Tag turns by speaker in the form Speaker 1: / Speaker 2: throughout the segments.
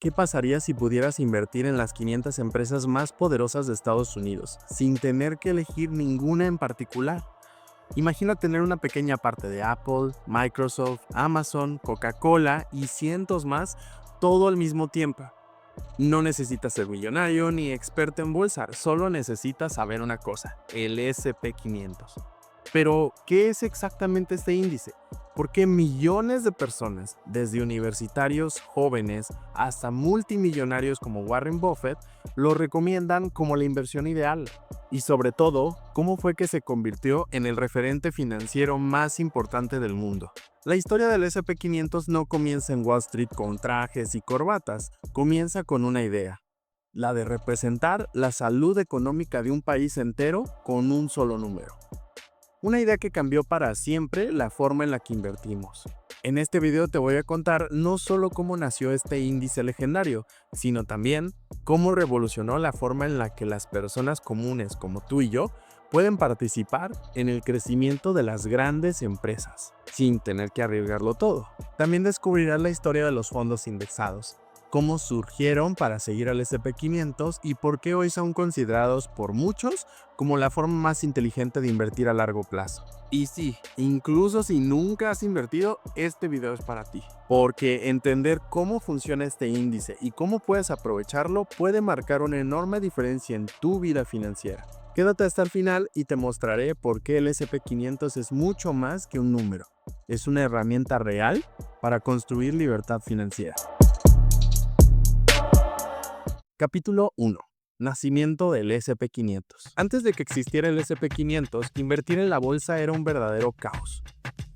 Speaker 1: ¿Qué pasaría si pudieras invertir en las 500 empresas más poderosas de Estados Unidos, sin tener que elegir ninguna en particular? Imagina tener una pequeña parte de Apple, Microsoft, Amazon, Coca-Cola y cientos más, todo al mismo tiempo. No necesitas ser millonario ni experto en bolsa, solo necesitas saber una cosa, el SP 500. Pero, ¿qué es exactamente este índice? ¿Por qué millones de personas, desde universitarios jóvenes hasta multimillonarios como Warren Buffett, lo recomiendan como la inversión ideal? Y sobre todo, ¿cómo fue que se convirtió en el referente financiero más importante del mundo? La historia del SP 500 no comienza en Wall Street con trajes y corbatas, comienza con una idea, la de representar la salud económica de un país entero con un solo número. Una idea que cambió para siempre la forma en la que invertimos. En este video te voy a contar no solo cómo nació este índice legendario, sino también cómo revolucionó la forma en la que las personas comunes como tú y yo pueden participar en el crecimiento de las grandes empresas, sin tener que arriesgarlo todo. También descubrirás la historia de los fondos indexados, cómo surgieron para seguir al SP 500 y por qué hoy son considerados por muchos como la forma más inteligente de invertir a largo plazo. Y sí, incluso si nunca has invertido, este video es para ti. Porque entender cómo funciona este índice y cómo puedes aprovecharlo puede marcar una enorme diferencia en tu vida financiera. Quédate hasta el final y te mostraré por qué el SP 500 es mucho más que un número. Es una herramienta real para construir libertad financiera. Capítulo 1. Nacimiento del SP 500. Antes de que existiera el SP 500, invertir en la bolsa era un verdadero caos.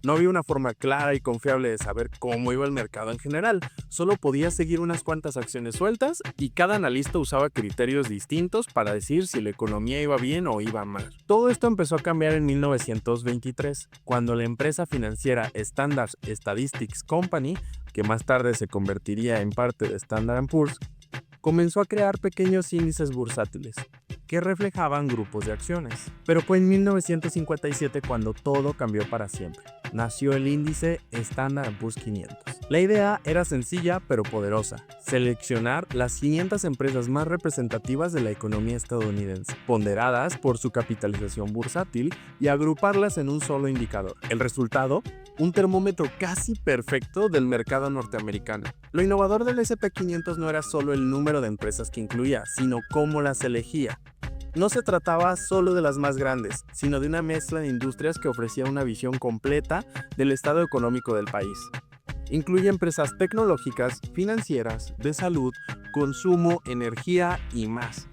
Speaker 1: No había una forma clara y confiable de saber cómo iba el mercado en general. Solo podías seguir unas cuantas acciones sueltas y cada analista usaba criterios distintos para decir si la economía iba bien o iba mal. Todo esto empezó a cambiar en 1923, cuando la empresa financiera Standard Statistics Company, que más tarde se convertiría en parte de Standard & Poor's, comenzó a crear pequeños índices bursátiles que reflejaban grupos de acciones. Pero fue en 1957 cuando todo cambió para siempre. Nació el índice Standard & Poor's 500. La idea era sencilla pero poderosa: seleccionar las 500 empresas más representativas de la economía estadounidense, ponderadas por su capitalización bursátil, y agruparlas en un solo indicador. El resultado: un termómetro casi perfecto del mercado norteamericano. Lo innovador del SP 500 no era solo el número de empresas que incluía, sino cómo las elegía. No se trataba solo de las más grandes, sino de una mezcla de industrias que ofrecía una visión completa del estado económico del país. Incluye empresas tecnológicas, financieras, de salud, consumo, energía y más.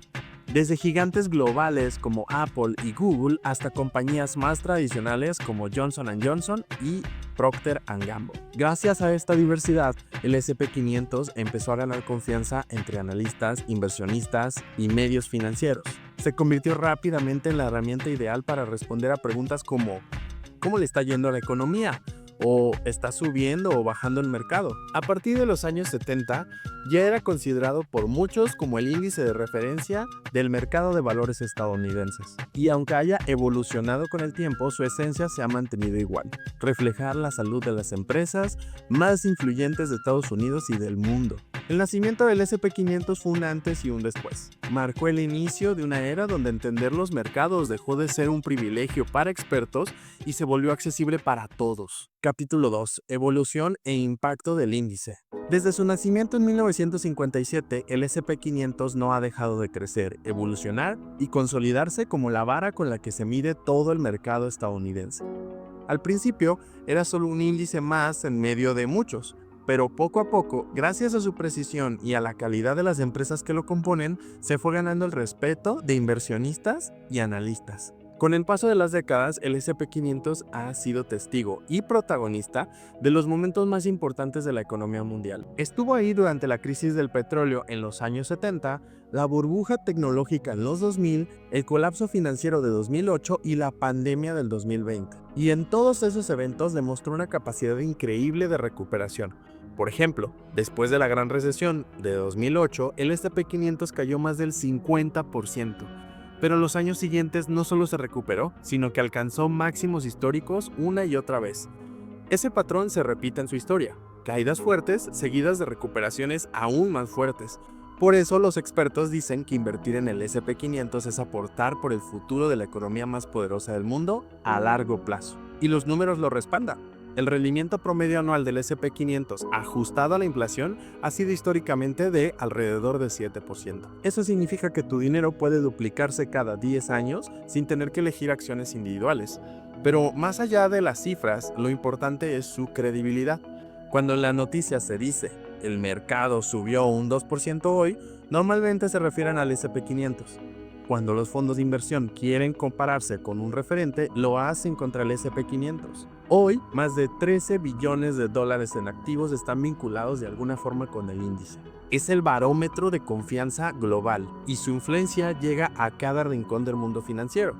Speaker 1: Desde gigantes globales como Apple y Google hasta compañías más tradicionales como Johnson & Johnson y Procter & Gamble. Gracias a esta diversidad, el SP 500 empezó a ganar confianza entre analistas, inversionistas y medios financieros. Se convirtió rápidamente en la herramienta ideal para responder a preguntas como ¿cómo le está yendo a la economía? ¿O está subiendo o bajando el mercado? A partir de los años 70, ya era considerado por muchos como el índice de referencia del mercado de valores estadounidenses. Y aunque haya evolucionado con el tiempo, su esencia se ha mantenido igual: reflejar la salud de las empresas más influyentes de Estados Unidos y del mundo. El nacimiento del SP 500 fue un antes y un después. Marcó el inicio de una era donde entender los mercados dejó de ser un privilegio para expertos y se volvió accesible para todos. Capítulo 2. Evolución e impacto del índice. Desde su nacimiento en 1957, el SP 500 no ha dejado de crecer, evolucionar y consolidarse como la vara con la que se mide todo el mercado estadounidense. Al principio, era solo un índice más en medio de muchos, pero poco a poco, gracias a su precisión y a la calidad de las empresas que lo componen, se fue ganando el respeto de inversionistas y analistas. Con el paso de las décadas, el SP 500 ha sido testigo y protagonista de los momentos más importantes de la economía mundial. Estuvo ahí durante la crisis del petróleo en los años 70, la burbuja tecnológica en los 2000, el colapso financiero de 2008 y la pandemia del 2020. Y en todos esos eventos demostró una capacidad increíble de recuperación. Por ejemplo, después de la gran recesión de 2008, el SP 500 cayó más del 50%. Pero en los años siguientes no solo se recuperó, sino que alcanzó máximos históricos una y otra vez. Ese patrón se repite en su historia. caídas fuertes seguidas de recuperaciones aún más fuertes. Por eso los expertos dicen que invertir en el S&P 500 es aportar por el futuro de la economía más poderosa del mundo a largo plazo. Y los números lo respaldan. El rendimiento promedio anual del S&P 500 ajustado a la inflación ha sido históricamente de alrededor del 7%. Eso significa que tu dinero puede duplicarse cada 10 años sin tener que elegir acciones individuales. Pero más allá de las cifras, lo importante es su credibilidad. Cuando en la noticia se dice, el mercado subió un 2% hoy, normalmente se refieren al S&P 500. Cuando los fondos de inversión quieren compararse con un referente, lo hacen contra el S&P 500. Hoy, más de 13 billones de dólares en activos están vinculados de alguna forma con el índice. Es el barómetro de confianza global y su influencia llega a cada rincón del mundo financiero.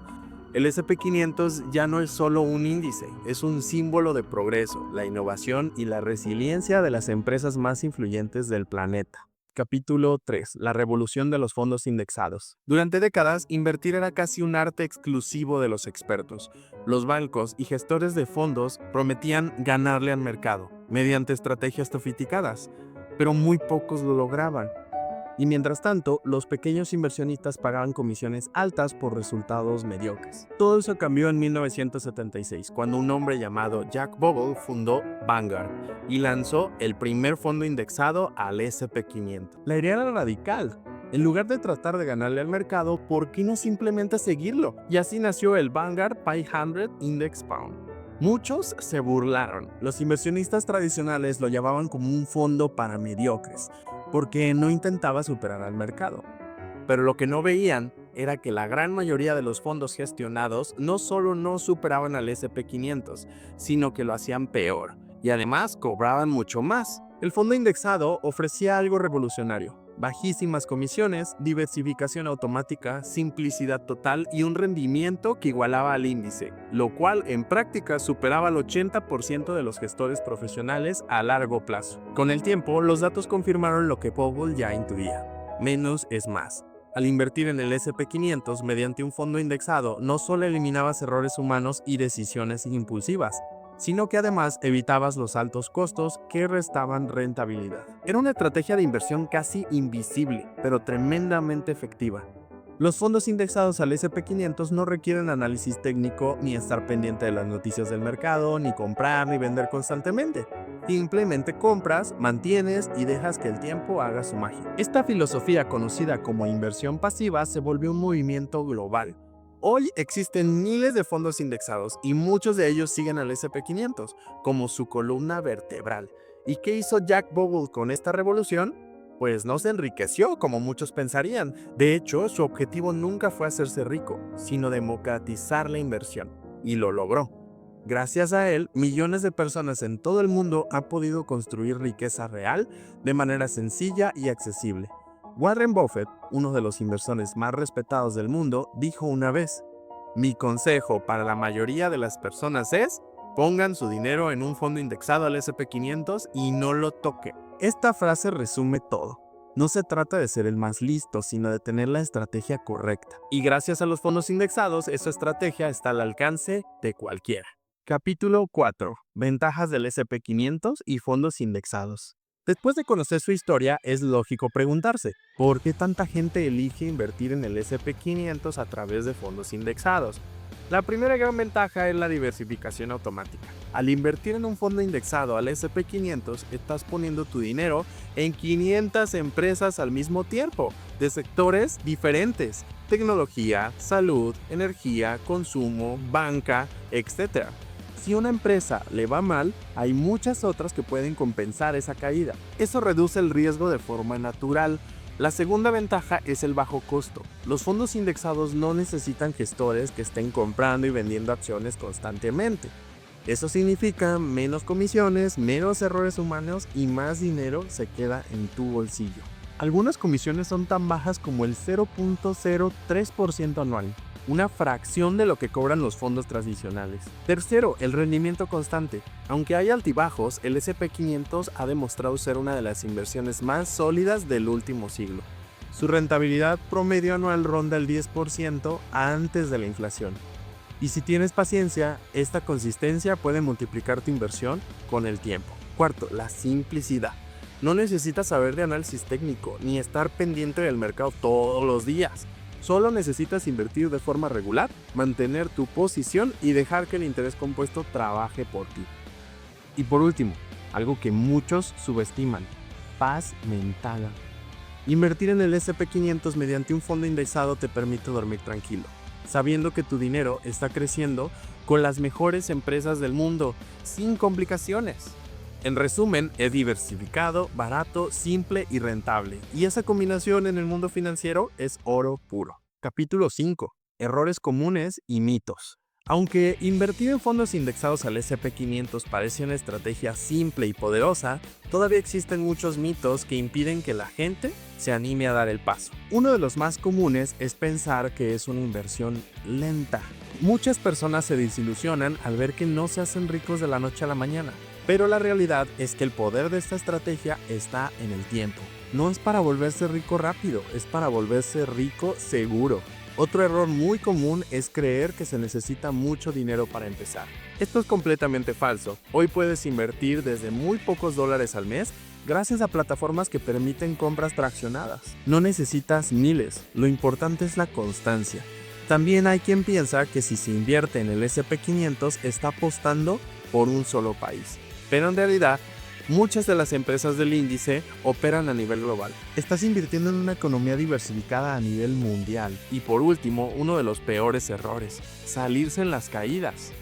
Speaker 1: El S&P 500 ya no es solo un índice, es un símbolo de progreso, la innovación y la resiliencia de las empresas más influyentes del planeta. Capítulo 3. La revolución de los fondos indexados. Durante décadas, invertir era casi un arte exclusivo de los expertos. Los bancos y gestores de fondos prometían ganarle al mercado mediante estrategias sofisticadas, pero muy pocos lo lograban. Y mientras tanto, los pequeños inversionistas pagaban comisiones altas por resultados mediocres. Todo eso cambió en 1976, cuando un hombre llamado Jack Bogle fundó Vanguard y lanzó el primer fondo indexado al S&P 500. La idea era radical. En lugar de tratar de ganarle al mercado, ¿por qué no simplemente seguirlo? Y así nació el Vanguard 500 Index Fund. Muchos se burlaron. Los inversionistas tradicionales lo llamaban como un fondo para mediocres, porque no intentaba superar al mercado. Pero lo que no veían era que la gran mayoría de los fondos gestionados no solo no superaban al S&P 500, sino que lo hacían peor, y además cobraban mucho más. El fondo indexado ofrecía algo revolucionario: bajísimas comisiones, diversificación automática, simplicidad total y un rendimiento que igualaba al índice, lo cual en práctica superaba al 80% de los gestores profesionales a largo plazo. Con el tiempo, los datos confirmaron lo que Bogle ya intuía: menos es más. Al invertir en el S&P 500 mediante un fondo indexado, no solo eliminabas errores humanos y decisiones impulsivas, sino que además evitabas los altos costos que restaban rentabilidad. Era una estrategia de inversión casi invisible, pero tremendamente efectiva. Los fondos indexados al S&P 500 no requieren análisis técnico, ni estar pendiente de las noticias del mercado, ni comprar ni vender constantemente. Simplemente compras, mantienes y dejas que el tiempo haga su magia. Esta filosofía, conocida como inversión pasiva, se volvió un movimiento global. Hoy existen miles de fondos indexados y muchos de ellos siguen al S&P 500 como su columna vertebral. ¿Y qué hizo Jack Bogle con esta revolución? Pues no se enriqueció como muchos pensarían. De hecho, su objetivo nunca fue hacerse rico, sino democratizar la inversión. Y lo logró. Gracias a él, millones de personas en todo el mundo han podido construir riqueza real de manera sencilla y accesible. Warren Buffett, uno de los inversores más respetados del mundo, dijo una vez: "Mi consejo para la mayoría de las personas es: pongan su dinero en un fondo indexado al S&P 500 y no lo toquen". Esta frase resume todo. No se trata de ser el más listo, sino de tener la estrategia correcta. Y gracias a los fondos indexados, esa estrategia está al alcance de cualquiera. Capítulo 4. Ventajas del S&P 500 y fondos indexados. Después de conocer su historia, es lógico preguntarse, ¿por qué tanta gente elige invertir en el S&P 500 a través de fondos indexados? La primera gran ventaja es la diversificación automática. Al invertir en un fondo indexado al S&P 500, estás poniendo tu dinero en 500 empresas al mismo tiempo, de sectores diferentes: tecnología, salud, energía, consumo, banca, etc. Si una empresa le va mal, hay muchas otras que pueden compensar esa caída. Eso reduce el riesgo de forma natural. La segunda ventaja es el bajo costo. Los fondos indexados no necesitan gestores que estén comprando y vendiendo acciones constantemente. Eso significa menos comisiones, menos errores humanos y más dinero se queda en tu bolsillo. Algunas comisiones son tan bajas como el 0.03% anual, una fracción de lo que cobran los fondos tradicionales. Tercero, el rendimiento constante. Aunque hay altibajos, el S&P 500 ha demostrado ser una de las inversiones más sólidas del último siglo. Su rentabilidad promedio anual ronda el 10% antes de la inflación. Y si tienes paciencia, esta consistencia puede multiplicar tu inversión con el tiempo. cuarto, la simplicidad. No necesitas saber de análisis técnico ni estar pendiente del mercado todos los días. Solo necesitas invertir de forma regular, mantener tu posición y dejar que el interés compuesto trabaje por ti. Y por último, algo que muchos subestiman: paz mental. Invertir en el S&P 500 mediante un fondo indexado te permite dormir tranquilo, sabiendo que tu dinero está creciendo con las mejores empresas del mundo, sin complicaciones. En resumen, es diversificado, barato, simple y rentable. Y esa combinación en el mundo financiero es oro puro. Capítulo 5. Errores comunes y mitos. Aunque invertir en fondos indexados al S&P 500 parece una estrategia simple y poderosa, todavía existen muchos mitos que impiden que la gente se anime a dar el paso. Uno de los más comunes es pensar que es una inversión lenta. Muchas personas se desilusionan al ver que no se hacen ricos de la noche a la mañana. Pero la realidad es que el poder de esta estrategia está en el tiempo. No es para volverse rico rápido, es para volverse rico seguro. Otro error muy común es creer que se necesita mucho dinero para empezar. Esto es completamente falso. Hoy puedes invertir desde muy pocos dólares al mes gracias a plataformas que permiten compras fraccionadas. No necesitas miles, lo importante es la constancia. También hay quien piensa que si se invierte en el S&P 500 está apostando por un solo país. Pero en realidad, muchas de las empresas del índice operan a nivel global. Estás invirtiendo en una economía diversificada a nivel mundial. Y por último, uno de los peores errores: salirse en las caídas.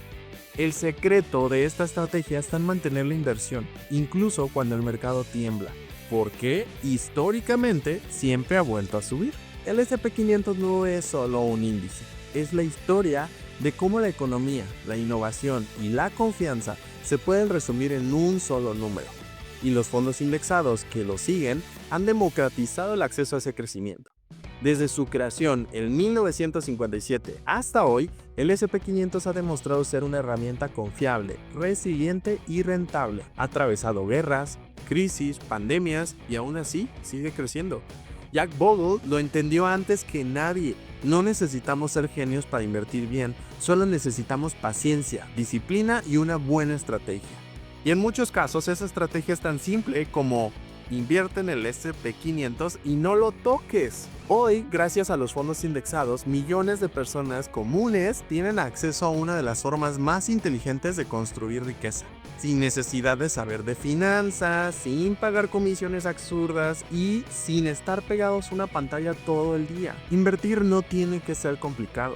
Speaker 1: El secreto de esta estrategia está en mantener la inversión, incluso cuando el mercado tiembla, porque históricamente siempre ha vuelto a subir. El S&P 500 no es solo un índice, es la historia de cómo la economía, la innovación y la confianza se pueden resumir en un solo número. Y los fondos indexados que lo siguen han democratizado el acceso a ese crecimiento. Desde su creación en 1957 hasta hoy, el S&P 500 ha demostrado ser una herramienta confiable, resiliente y rentable. Ha atravesado guerras, crisis, pandemias y aún así sigue creciendo. Jack Bogle lo entendió antes que nadie. No necesitamos ser genios para invertir bien, solo necesitamos paciencia, disciplina y una buena estrategia. Y en muchos casos esa estrategia es tan simple como: invierte en el S&P 500 y no lo toques. Hoy, gracias a los fondos indexados, millones de personas comunes tienen acceso a una de las formas más inteligentes de construir riqueza, sin necesidad de saber de finanzas, sin pagar comisiones absurdas y sin estar pegados a una pantalla todo el día. Invertir no tiene que ser complicado.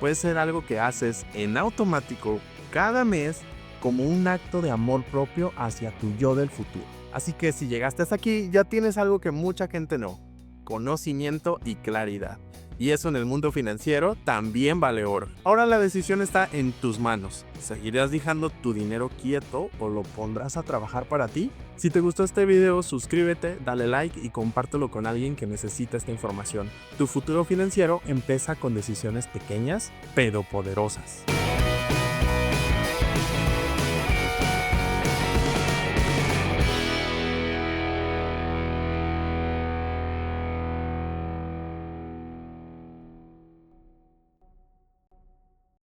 Speaker 1: Puede ser algo que haces en automático cada mes, como un acto de amor propio hacia tu yo del futuro. Así que si llegaste hasta aquí, ya tienes algo que mucha gente no: conocimiento y claridad. Y eso en el mundo financiero también vale oro. Ahora la decisión está en tus manos. ¿Seguirás dejando tu dinero quieto o lo pondrás a trabajar para ti? Si te gustó este video, suscríbete, dale like y compártelo con alguien que necesita esta información. Tu futuro financiero empieza con decisiones pequeñas pero poderosas.